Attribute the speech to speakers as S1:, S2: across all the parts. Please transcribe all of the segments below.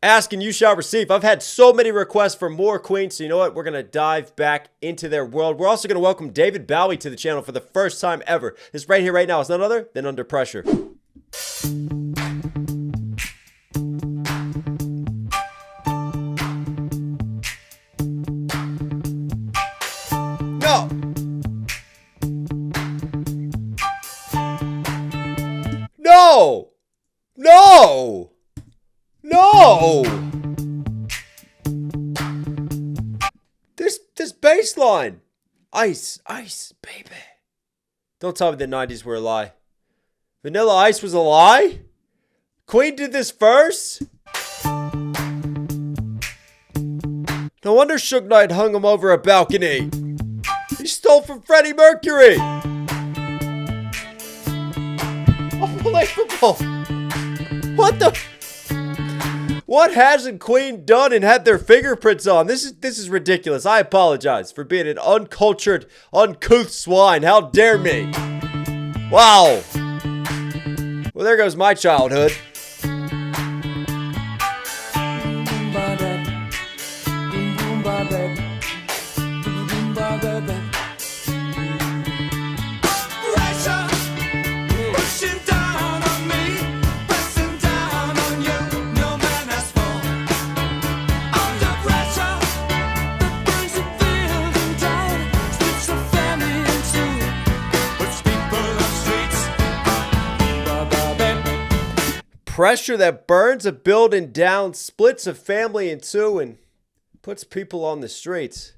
S1: Ask and you shall receive. I've had so many requests for more Queens, so you know what? We're going to dive back into their world. We're also going to welcome David Bowie to the channel for the first time ever. This right here, right now is none other than Under Pressure. No! No! No! No! This bass line. Ice, ice, baby. Don't tell me the 90s were a lie. Vanilla Ice was a lie? Queen did this first? No wonder Suge Knight hung him over a balcony. He stole from Freddie Mercury. Unbelievable. What the... What hasn't Queen done and had their fingerprints on? This is ridiculous. I apologize for being an uncultured, uncouth swine. How dare me? Wow. Well, there goes my childhood. Pressure that burns a building down, splits a family in two, and puts people on the streets.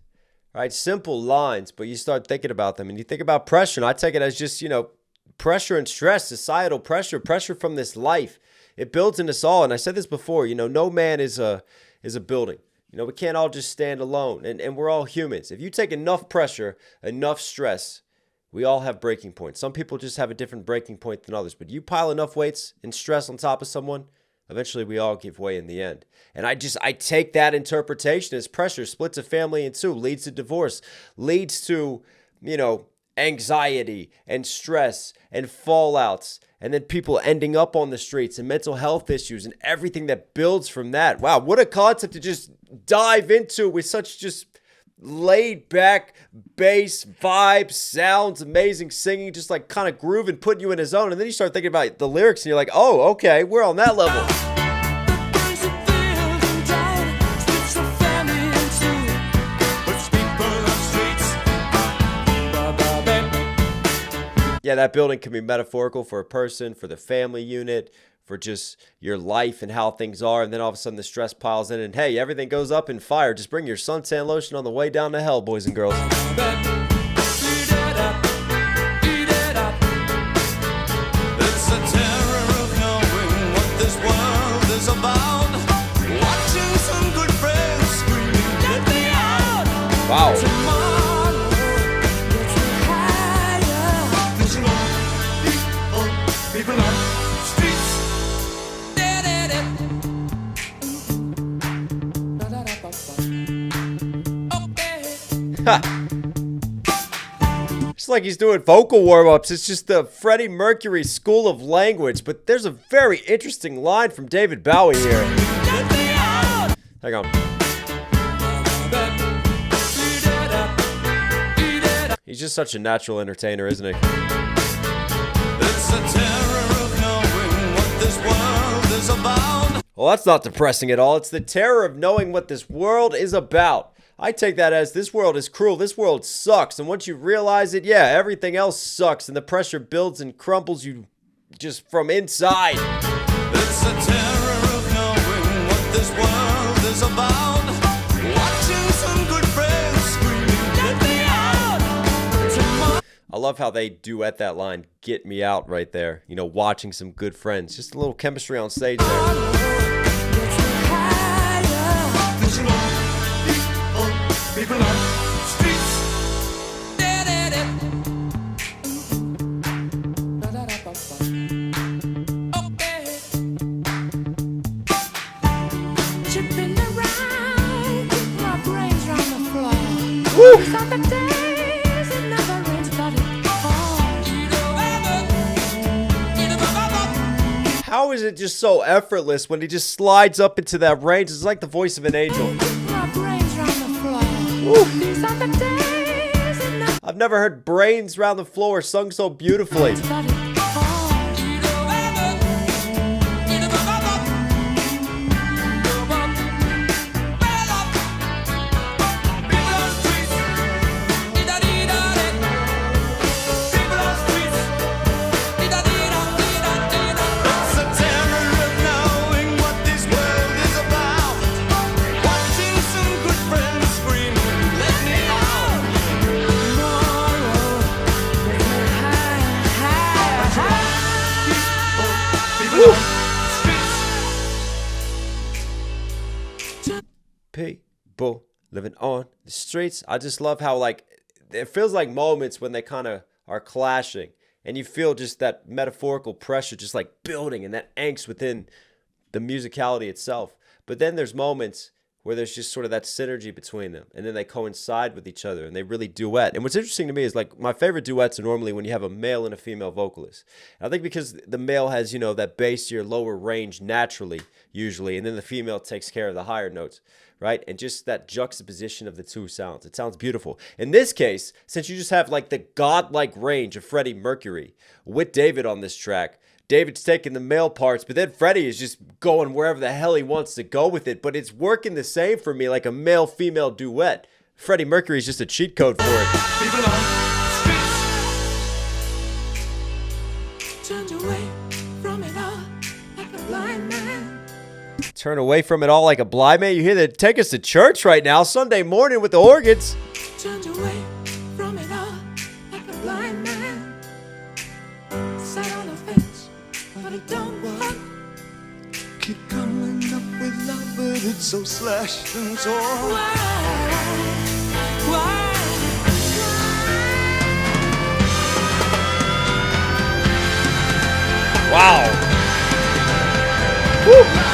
S1: All right, simple lines, but you start thinking about them, and you think about pressure, and I take it as just, pressure and stress, societal pressure, pressure from this life. It builds in us all, and I said this before, no man is a building. We can't all just stand alone, and we're all humans. If you take enough pressure, enough stress, we all have breaking points. Some people just have a different breaking point than others. But you pile enough weights and stress on top of someone, eventually we all give way in the end. And I take that interpretation as pressure splits a family in two, leads to divorce, leads to, anxiety and stress and fallouts. And then people ending up on the streets and mental health issues and everything that builds from that. Wow, what a concept to just dive into with such just laid back bass vibes, sounds, amazing singing, just like kind of grooving, putting you in a zone. And then you start thinking about the lyrics and you're like, oh, okay, we're on that level. Yeah, that building can be metaphorical for a person, for the family unit, for just your life and how things are, and then all of a sudden the stress piles in, and hey, everything goes up in fire. Just bring your suntan lotion on the way down to hell, boys and girls. Wow. It's like he's doing vocal warm-ups. It's just the Freddie Mercury school of language. But there's a very interesting line from David Bowie here. Hang on. He's just such a natural entertainer, isn't he? It's the terror of knowing what this world is about. Well, that's not depressing at all. It's the terror of knowing what this world is about. I take that as this world is cruel, this world sucks, and once you realize it, yeah, everything else sucks, and the pressure builds and crumbles you just from inside. It's the terror of knowing what this world is about. Watching some good friends screaming, "Get me out!" I love how they duet that line, "Get me out," right there. Watching some good friends. Just a little chemistry on stage there. People on streets. Chipping around, my brains round the floor. Woo! How how is it just so effortless when he just slides up into that range? It's like the voice of an angel. I've never heard Brains Round the Floor sung so beautifully. People living on the streets. I just love how, like, it feels like moments when they kind of are clashing and you feel just that metaphorical pressure just like building and that angst within the musicality itself. But then there's moments where there's just sort of that synergy between them, and then they coincide with each other and they really duet. And what's interesting to me is, like, my favorite duets are normally when you have a male and a female vocalist. And I think because the male has, you know, that bassier, lower range naturally, usually, and then the female takes care of the higher notes, right? And just that juxtaposition of the two sounds. It sounds beautiful. In this case, since you just have like the godlike range of Freddie Mercury with David on this track, David's taking the male parts, but then Freddie is just going wherever the hell he wants to go with it. But it's working the same for me, like a male-female duet. Freddie Mercury is just a cheat code for it. Turned away from it all like a blind man. Turn away from it all like a blind man? You hear that? Take us to church right now, Sunday morning with the organs. Turned away from it all like a blind man. Sat on a fence, but it don't work. Keep coming up with love, but it's so slashed and torn. Why? Wow. Woo.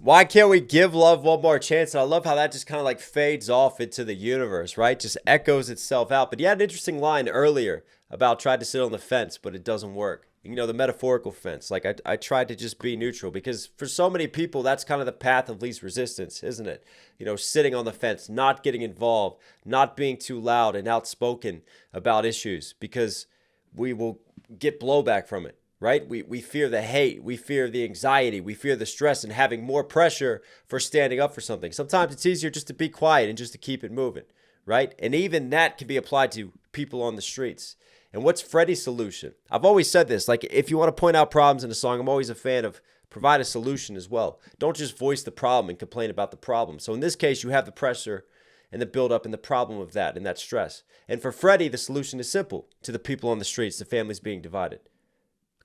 S1: Why can't we give love one more chance? And I love how that just kind of like fades off into the universe, right? Just echoes itself out. But you had an interesting line earlier about trying to sit on the fence, but it doesn't work. You know, the metaphorical fence. Like I tried to just be neutral because for so many people, that's kind of the path of least resistance, isn't it? You know, sitting on the fence, not getting involved, not being too loud and outspoken about issues because we will get blowback from it. Right? We fear the hate, we fear the anxiety, we fear the stress and having more pressure for standing up for something. Sometimes it's easier just to be quiet and just to keep it moving, right? And even that can be applied to people on the streets. And what's Freddie's solution? I've always said this, like if you want to point out problems in a song, I'm always a fan of provide a solution as well. Don't just voice the problem and complain about the problem. So in this case, you have the pressure and the buildup and the problem of that and that stress. And for Freddie, the solution is simple to the people on the streets, the families being divided.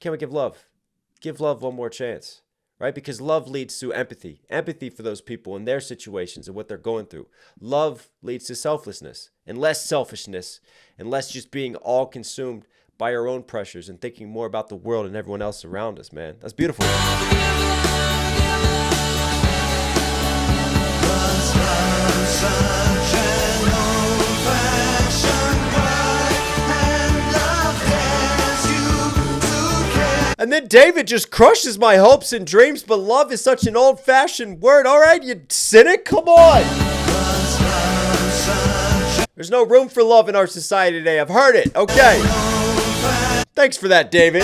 S1: Can't we give love? Give love one more chance, right? Because love leads to empathy. Empathy for those people and their situations and what they're going through. Love leads to selflessness and less selfishness and less just being all consumed by our own pressures and thinking more about the world and everyone else around us, man. That's beautiful. And then David just crushes my hopes and dreams, but love is such an old-fashioned word. All right, you cynic, come on. There's no room for love in our society today. I've heard it. Okay. Thanks for that, David.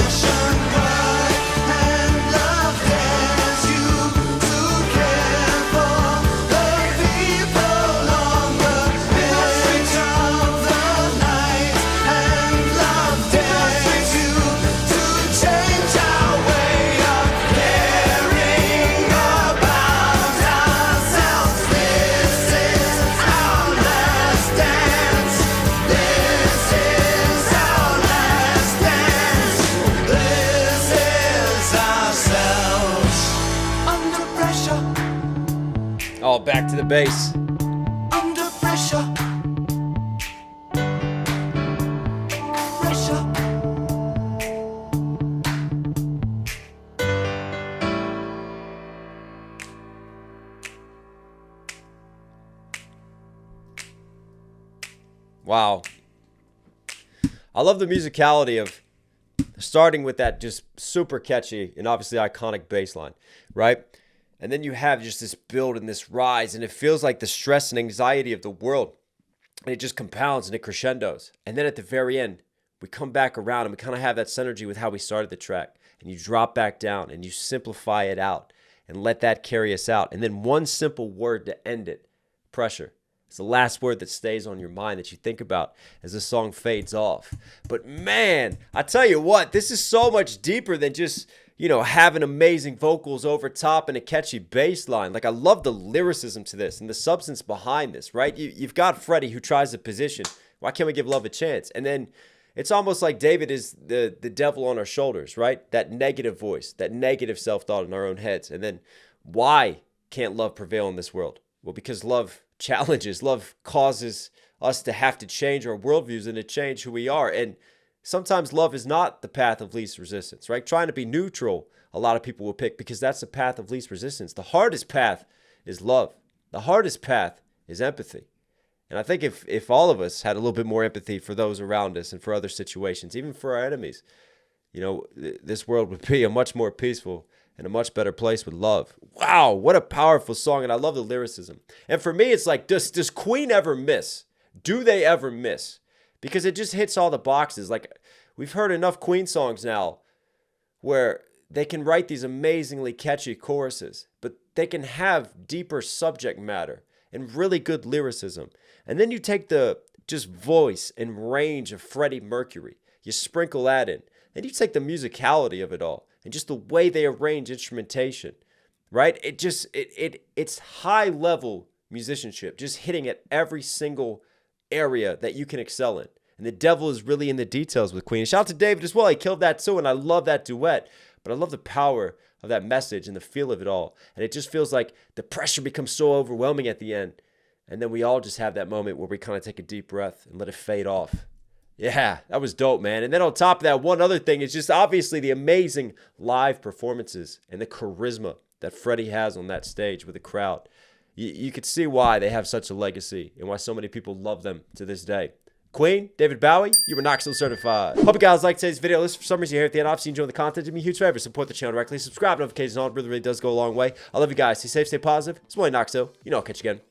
S1: Oh, back to the bass. Wow. I love the musicality of starting with that just super catchy and obviously iconic bass line, right? And then you have just this build and this rise, and it feels like the stress and anxiety of the world. And it just compounds and it crescendos. And then at the very end, we come back around and we kind of have that synergy with how we started the track. And you drop back down and you simplify it out and let that carry us out. And then one simple word to end it, pressure. It's the last word that stays on your mind that you think about as the song fades off. But man, I tell you what, this is so much deeper than just, having amazing vocals over top and a catchy bass line. Like, I love the lyricism to this and the substance behind this, right? You've got Freddy who tries to position. Why can't we give love a chance? And then it's almost like David is the devil on our shoulders, right? That negative voice, that negative self-thought in our own heads. And then why can't love prevail in this world? Well, because love challenges, love causes us to have to change our worldviews and to change who we are. And sometimes love is not the path of least resistance, right? Trying to be neutral, a lot of people will pick because that's the path of least resistance. The hardest path is love. The hardest path is empathy. And I think if all of us had a little bit more empathy for those around us and for other situations, even for our enemies, this world would be a much more peaceful and a much better place with love. Wow, what a powerful song. And I love the lyricism. And for me, it's like, does Queen ever miss? Do they ever miss? Because it just hits all the boxes. Like, we've heard enough Queen songs now where they can write these amazingly catchy choruses, but they can have deeper subject matter and really good lyricism. And then you take the just voice and range of Freddie Mercury. You sprinkle that in. Then you take the musicality of it all and just the way they arrange instrumentation, right? It's high level musicianship, just hitting at every single area that you can excel in. And the devil is really in the details with Queen. Shout out to David as well. He killed that too, and I love that duet. But I love the power of that message and the feel of it all. And it just feels like the pressure becomes so overwhelming at the end. And then we all just have that moment where we kind of take a deep breath and let it fade off. Yeah, that was dope, man. And then on top of that, one other thing is just obviously the amazing live performances and the charisma that Freddie has on that stage with the crowd. You could see why they have such a legacy and why so many people love them to this day. Queen, David Bowie, you were Knox Hill certified. Hope you guys liked today's video. Listen, for some reason you're here at the end. Obviously, you enjoy the content. Do me a huge favor. Support the channel directly. Subscribe, notifications on. It really, really does go a long way. I love you guys. Stay safe, stay positive. It's my Knox Hill. I'll catch you again.